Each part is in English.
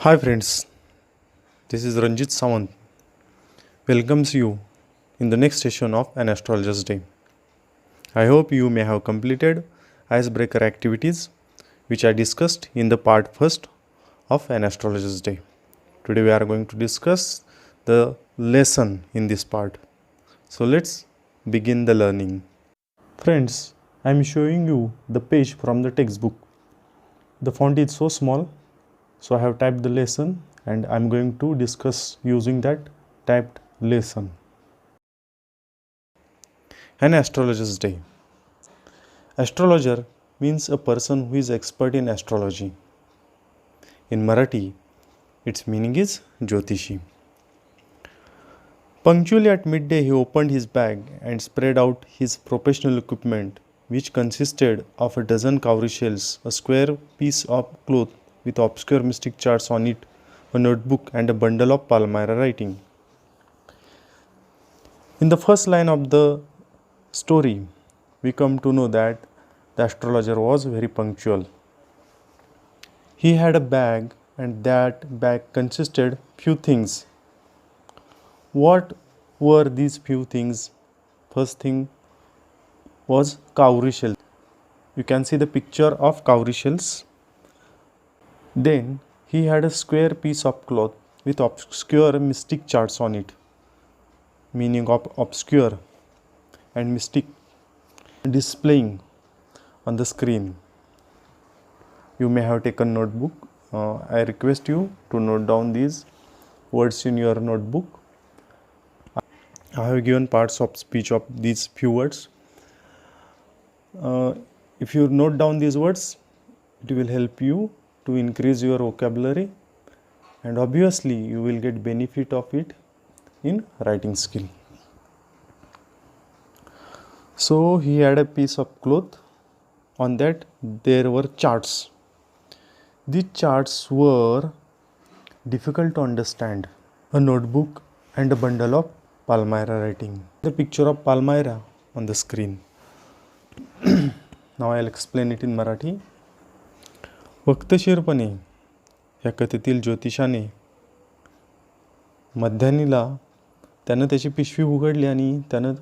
Hi friends, this is Ranjit Sawant. Welcomes you in the next session of An Astrologer's Day. I hope you may have completed icebreaker activities which I discussed in the part first of An Astrologer's Day. Today we are going to discuss the lesson in this part. So let's begin the learning. Friends, I am showing you the page from the textbook. The font is so small, so I have typed the lesson and I am going to discuss using that typed lesson. An astrologer's day. Astrologer means a person who is expert in astrology. In Marathi, its meaning is Jyotishi. Punctually at midday, he opened his bag and spread out his professional equipment, which consisted of a dozen cowrie shells, a square piece of cloth with obscure mystic charts on it, a notebook, and a bundle of Palmyra writing. In the first line of the story, we come to know that the astrologer was very punctual. He had a bag, and that bag consisted few things. What were these few things? First thing was cowrie shells. You can see the picture of cowrie shells. Then he had a square piece of cloth with obscure mystic charts on it. Meaning of obscure and mystic displaying on the screen. You may have taken notebook. I request you to note down these words in your notebook. I have given parts of speech of these few words. If you note down these words, it will help you to increase your vocabulary, and obviously you will get benefit of it in writing skill. So he had a piece of cloth. On that there were charts. These charts were difficult to understand. A notebook and a bundle of Palmyra writing. The picture of Palmyra on the screen. Now I'll explain it in Marathi. वक्तशीरपणे या कथेतील ज्योतिषाने मध्यान्हीला त्यानं त्याची पिशवी उघडली आणि त्यानं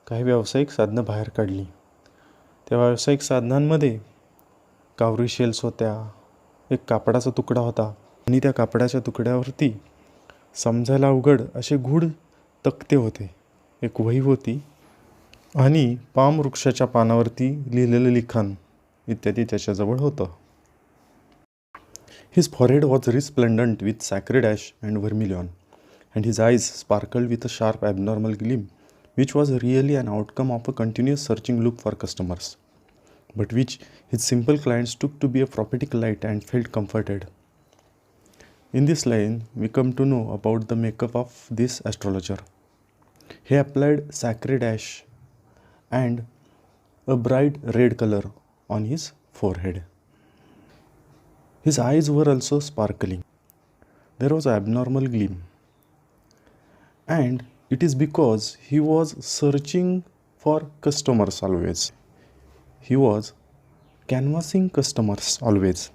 काही व्यावसायिक साधनं बाहेर काढली. त्या व्यावसायिक साधनांमध्ये कावरी शेल्स होत्या, एक कापडाचा तुकडा होता आणि त्या कापडाच्या तुकड्यावरती समजायला अवघड असे गूढ तक्ते होते. एक वही होती आणि पाम वृक्षाच्या पानावरती लिहिलेलं लिखाण इत्यादी त्याच्याजवळ होतं. His forehead was resplendent with sacred ash and vermilion, and his eyes sparkled with a sharp abnormal gleam, which was really an outcome of a continuous searching look for customers, but which his simple clients took to be a prophetic light and felt comforted. In this line, we come to know about the makeup of this astrologer. He applied sacred ash and a bright red color on his forehead. His eyes were also sparkling. There was an abnormal gleam. And it is because he was searching for customers always. He was canvassing customers always.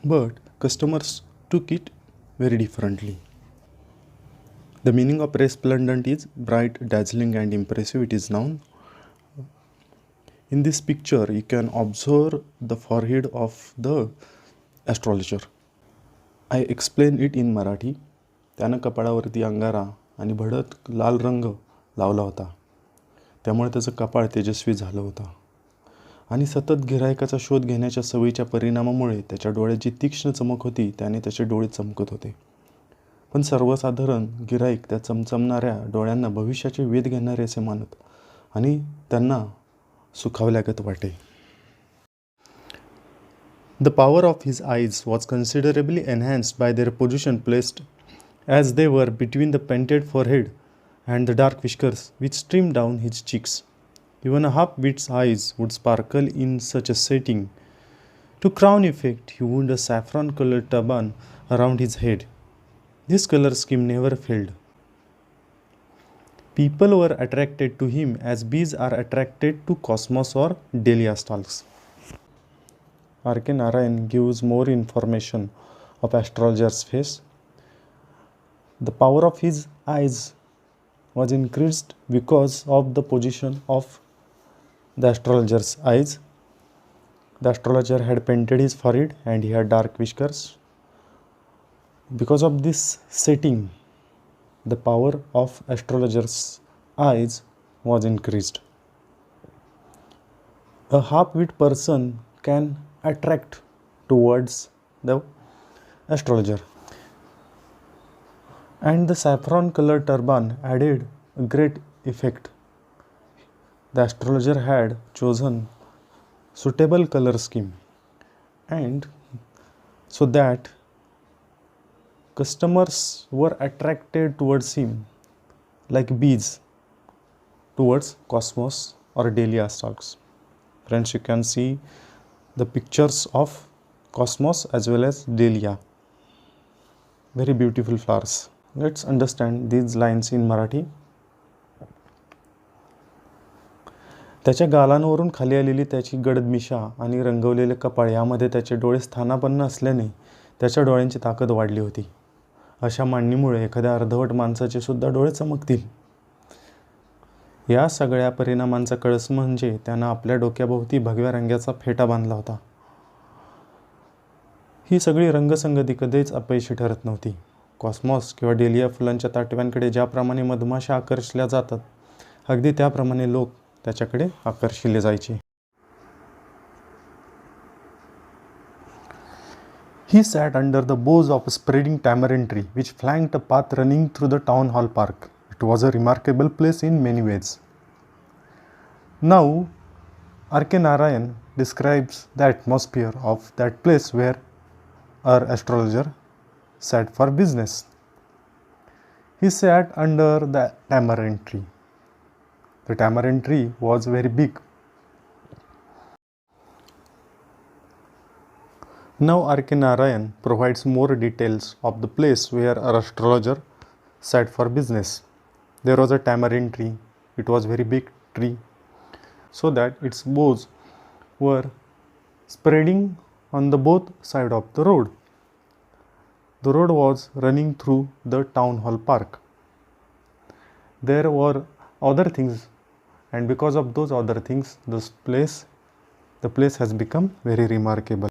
But customers took it very differently. The meaning of resplendent is bright, dazzling and impressive. It is noun. In this picture, you can observe the forehead of the astrologer. I explain it in Marathi. त्यानं कपाळावरती अंगारा आणि भडक लाल रंग लावला होता. त्यामुळे त्याचं कपाळ तेजस्वी झालं होतं. आणि सतत गिऱ्हाईकाचा शोध घेण्याच्या सवयीच्या परिणामामुळे त्याच्या डोळ्याची तीक्ष्ण चमक होती. त्याने त्याचे डोळे चमकत होते. पण सर्वसाधारण गिऱ्हाईक त्या चमचमणाऱ्या डोळ्यांना भविष्याचे वेध घेणारे असे मानत आणि त्यांना सुखावल्यागत वाटे. The power of his eyes was considerably enhanced by their position placed as they were between the painted forehead and the dark whiskers which streamed down his cheeks. Even a half-wit's eyes would sparkle in such a setting. To crown effect, he wound a saffron-colored turban around his head. This color scheme never failed. People were attracted to him as bees are attracted to cosmos or dahlia stalks. R.K. Narayan gives more information of astrologer's face. The power of his eyes was increased because of the position of the astrologer's eyes. The astrologer had painted his forehead and he had dark whiskers. Because of this setting, the power of astrologer's eyes was increased. A half-wit person can attract towards the astrologer. And the saffron colored turban added a great effect. The astrologer had chosen suitable color scheme, and so that customers were attracted towards him like bees towards cosmos or dahlia stalks. Friends, you can see the pictures of cosmos as well as dahlia. Very beautiful flowers. Let's understand these lines in Marathi. त्याच्या गालांवरून खाली आलेली त्याची गडद मिशा आणि रंगवलेले कपाळ यामध्ये त्याचे डोळे स्थानापन्न असल्याने त्याच्या डोळ्यांची ताकद वाढली होती. अशा मांडणीमुळे एखाद्या अर्धवट माणसाचे सुद्धा डोळे चमकतील. या सगळ्या परिणामांचा कळस म्हणजे त्यानं आपल्या डोक्याभोवती भगव्या रंगाचा फेटा बांधला होता. ही सगळी रंगसंगती कधीच अपयशी ठरत नव्हती. कॉस्मॉस किंवा डेलिया फुलांच्या ताटव्यांकडे ज्याप्रमाणे मधमाशा आकर्षल्या जातात, अगदी त्याप्रमाणे लोक त्याच्याकडे आकर्षिले जायचे. He sat under the boughs of a spreading tamarind tree which flanked a path running through the town hall park. It was a remarkable place in many ways. Now, R.K. Narayan describes the atmosphere of that place where our astrologer sat for business. He sat under the tamarind tree. The tamarind tree was very big. Now R.K. Narayan provides more details of the place where our astrologer sat for business. There was a tamarind tree. It was very big tree, so that its boughs were spreading on the both side of the road. The road was running through the town hall park. There were other things, and because of those other things, the place has become very remarkable.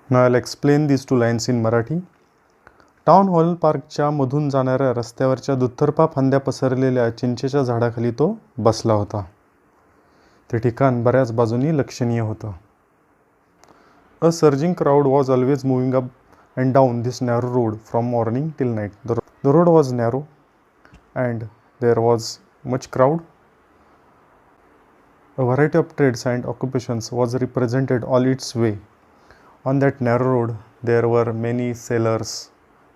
Now I'll explain these two lines in Marathi. Town hall पार्कच्या मधून जाणाऱ्या रस्त्यावरच्या दुतर्फा फांद्या पसरलेल्या चिंचेच्या झाडाखाली तो बसला होता. ते ठिकाण बऱ्याच बाजूनी लक्षणीय होतं. A surging crowd was always moving up and down this narrow road from morning till night. The road was narrow and there was much crowd. A variety of trades and occupations was represented all its way. On that narrow road, there were many sellers,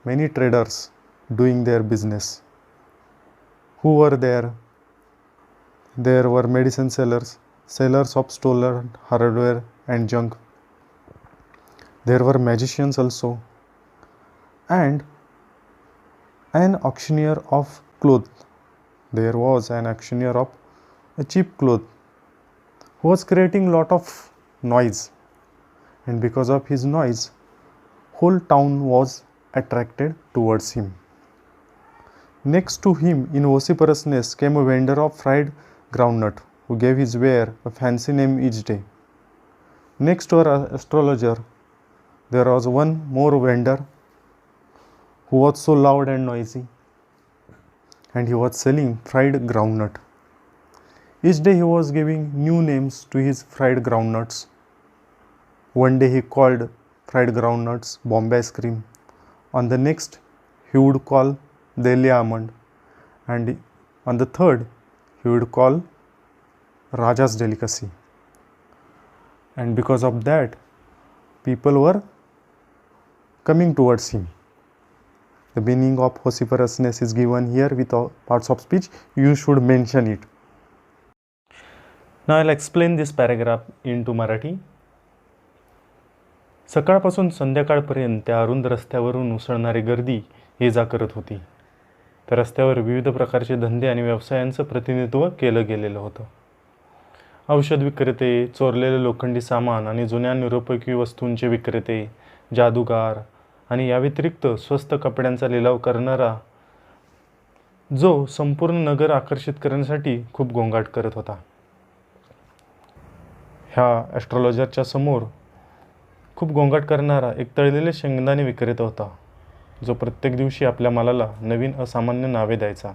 many traders doing their business. Who were there? There were medicine sellers, sellers of stolen hardware and junk. There were magicians also, and an auctioneer of clothes. There was an auctioneer of a cheap cloth who was creating lot of noise. And because of his noise, whole town was attracted towards him. Next to him in vociferousness came a vendor of fried groundnut who gave his ware a fancy name each day. Next to our astrologer, there was one more vendor who was so loud and noisy, and he was selling fried groundnut. Each day he was giving new names to his fried groundnuts. One day he called fried groundnuts Bombay ice cream. On the next, he would call Delhi almond, and on the third, he would call Raja's delicacy. And because of that, people were coming towards him. The meaning of vociferousness is given here with parts of speech. You should mention it. Now I'll explain this paragraph into Marathi. सकाळपासून संध्याकाळपर्यंत त्या अरुंद रस्त्यावरून उसळणारी गर्दी ये जा करत होती. त्या रस्त्यावर विविध प्रकारचे धंदे आणि व्यवसायांचं प्रतिनिधित्व केलं गेलेलं होतं. औषध विक्रेते, चोरलेले लोखंडी सामान आणि जुन्या निरुपयोगी वस्तूंचे विक्रेते, जादूगार आणि या व्यतिरिक्त स्वस्त कपड्यांचा लिलाव करणारा जो संपूर्ण नगर आकर्षित करण्यासाठी खूप गोंगाट करत होता. ह्या ॲस्ट्रॉलॉजरच्या समोर खूप गोंगाट करणारा एक तळलेले शेंगदाणे विक्रेता होता, जो प्रत्येक दिवशी आपल्या मालाला नवीन असामान्य नावे द्यायचा.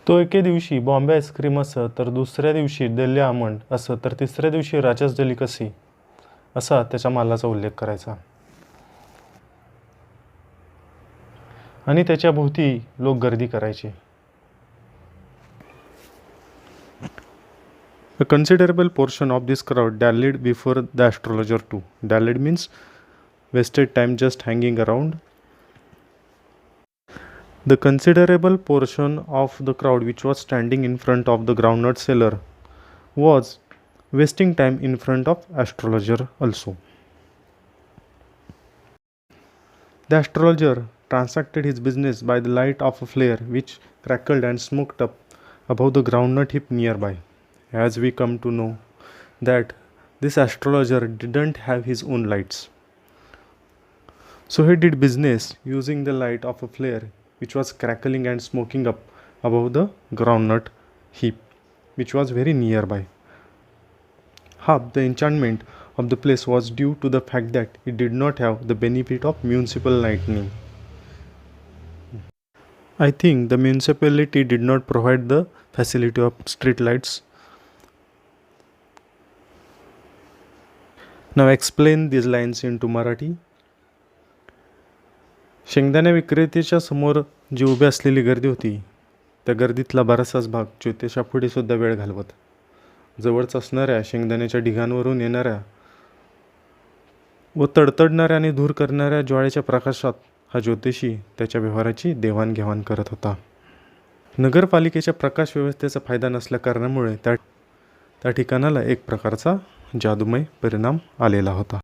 तो एके दिवशी बॉम्बे आईस्क्रीम असं, तर दुसऱ्या दिवशी दिल्ली आमंड असं, तर तिसऱ्या दिवशी राजाच डेलिकसी असा त्याच्या मालाचा उल्लेख करायचा. आणि त्याच्या भोवती लोक गर्दी करायचे. A considerable portion of this crowd dallied before the astrologer too. Dallied means wasted time just hanging around. The considerable portion of the crowd which was standing in front of the groundnut seller was wasting time in front of astrologer also. The astrologer transacted his business by the light of a flare which crackled and smoked up above the groundnut heap nearby. As we come to know that this astrologer didn't have his own lights. So he did business using the light of a flare which was crackling and smoking up above the groundnut heap which was very nearby. Half the enchantment of the place was due to the fact that it did not have the benefit of municipal lighting. I think the municipality did not provide the facility of street lights. Now explain these lines into Marathi. शेंगदाणे विक्रेत्याच्या समोर जी उभी असलेली गर्दी होती, त्या गर्दीतला बराचसाच भाग ज्योतिषा पुढे सुद्धा वेळ घालवत जवळच असणाऱ्या शेंगदाण्याच्या ढिगांवरून येणाऱ्या व तडतडणाऱ्या आणि दूर करणाऱ्या ज्वाळेच्या प्रकाशात हा ज्योतिषी त्याच्या व्यवहाराची देवाणघेवाण करत होता. नगरपालिकेच्या प्रकाश व्यवस्थेचा फायदा नसल्या कारणामुळे त्या ठिकाणाला एक प्रकारचा जादूमय परिणाम आलेला होता.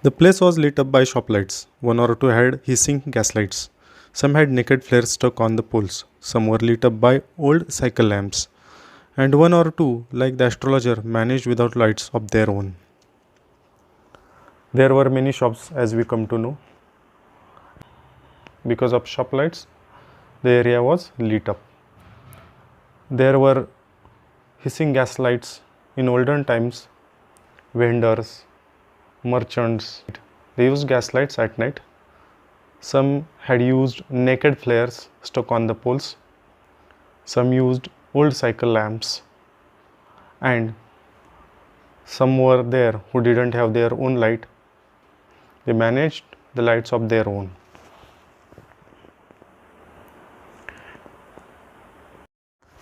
The place was lit up by shop lights. One or two had hissing gas lights. Some had naked flares stuck on the poles. Some were lit up by old cycle lamps. And one or two, like the astrologer, managed without lights of their own. There were many shops, as we come to know. Because of shop lights, the area was lit up. There were hissing gas lights in olden times. Vendors, merchants, they used gas lights at night. Some had used naked flares stuck on the poles. Some used old cycle lamps, and some were there who didn't have their own light. They managed the lights of their own.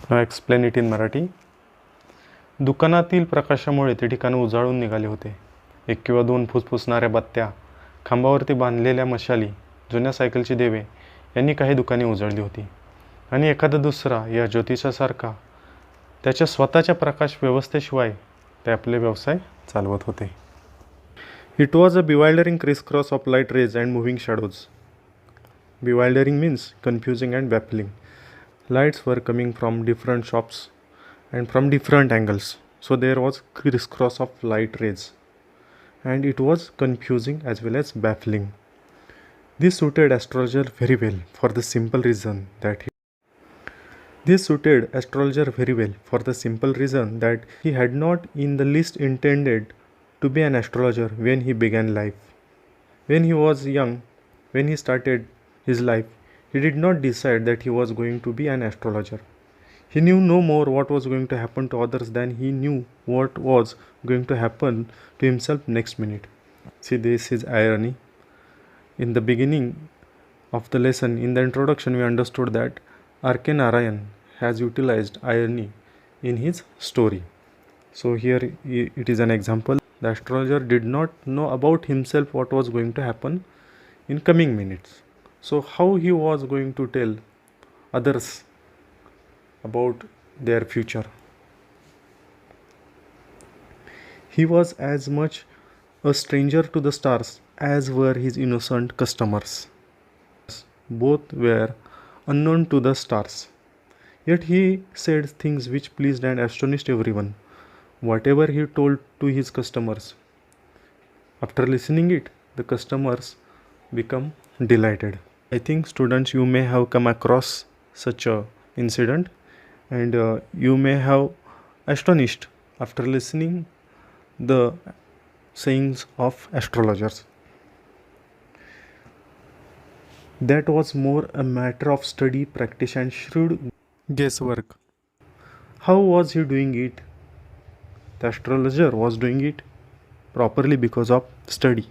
Now explain it in Marathi. दुकानातील प्रकाशामुळे ते ठिकाण उजाळून निघाले होते. एक किंवा दोन फुसफुसणाऱ्या बत्त्या, खांबावरती बांधलेल्या मशाली, जुन्या सायकलची देवे यांनी काही दुकाने उजळली होती. आणि एखादा दुसरा या ज्योतिषासारखा त्याच्या स्वतःच्या प्रकाश व्यवस्थेशिवाय ते आपले व्यवसाय चालवत होते. It was a bewildering crisscross of light rays and moving shadows. Bewildering means confusing and baffling. Lights were coming from different shops and from different angles. So there was crisscross of light rays. And it was confusing as well as baffling. This suited astrologer very well for the simple reason that he had not in the least intended to be an astrologer when he began life. When he was young, when he started his life, he did not decide that he was going to be an astrologer. He knew no more what was going to happen to others than he knew what was going to happen to himself next minute. See, this is irony. In the beginning of the lesson, in the introduction, we understood that R.K. Narayan has utilized irony in his story. So here it is an example. The astrologer did not know about himself what was going to happen in coming minutes. So how he was going to tell others about their future? He was as much a stranger to the stars as were his innocent customers. Both were unknown to the stars. Yet he said things which pleased and astonished everyone, whatever he told to his customers. After listening it, the customers become delighted. I think students, you may have come across such a incident, and you may have astonished after listening the sayings of astrologers. That was more a matter of study, practice, and shrewd guesswork. How was he doing it? The astrologer was doing it properly because of study.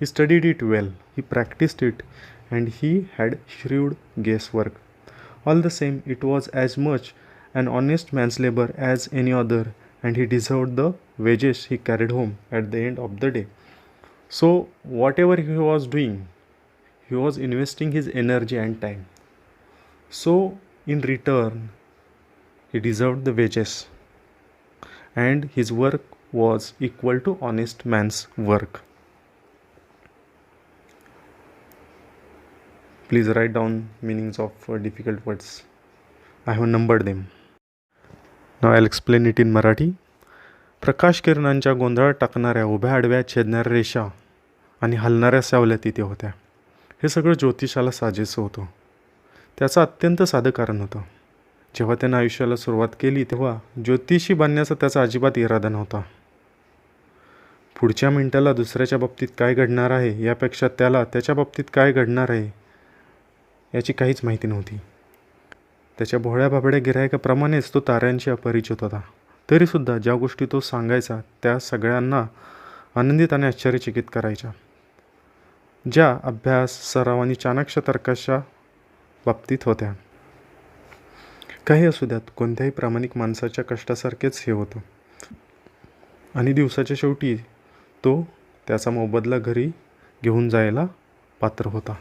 He studied it well, he practiced it, and he had shrewd guesswork. All the same, it was as much an honest man's labor as any other, and he deserved the wages he carried home at the end of the day. So, whatever he was doing, he was investing his energy and time. So, in return, he deserved the wages, and his work was equal to honest man's work. Please write down meanings of difficult words. I have numbered them. Now I'll explain it in Marathi. प्रकाश किरणांच्या गोंधळात टाकणाऱ्या उभ्या आडव्या छेदणाऱ्या रेषा आणि हलणाऱ्या सावल्या तिथे होत्या. हे सगळं ज्योतिषाला साजेसं होतं. त्याचं अत्यंत साधं कारण होतं. जेव्हा त्यानं आयुष्याला सुरुवात केली तेव्हा ज्योतिषी बनण्याचा त्याचा अजिबात इरादा नव्हता. पुढच्या मिनिटाला दुसऱ्याच्या बाबतीत काय घडणार आहे यापेक्षा त्याला त्याच्या बाबतीत काय घडणार आहे याची काहीच माहिती नव्हती. त्याच्या भोळ्या भाबड्या गिऱ्हाईकाप्रमाणेच तो ताऱ्यांशी अपरिचित होता. तरीसुद्धा ज्या गोष्टी तो सांगायचा त्या सगळ्यांना आनंदित आणि आश्चर्यचकित करायच्या. ज्या अभ्यास, सराव आणि चाणाक्ष तर्काच्या बाबतीत होत्या. काही असू द्यात, कोणत्याही प्रामाणिक माणसाच्या कष्टासारखेच हे होतं. आणि दिवसाच्या शेवटी तो त्याचा मोबदला घरी घेऊन जायला पात्र होता.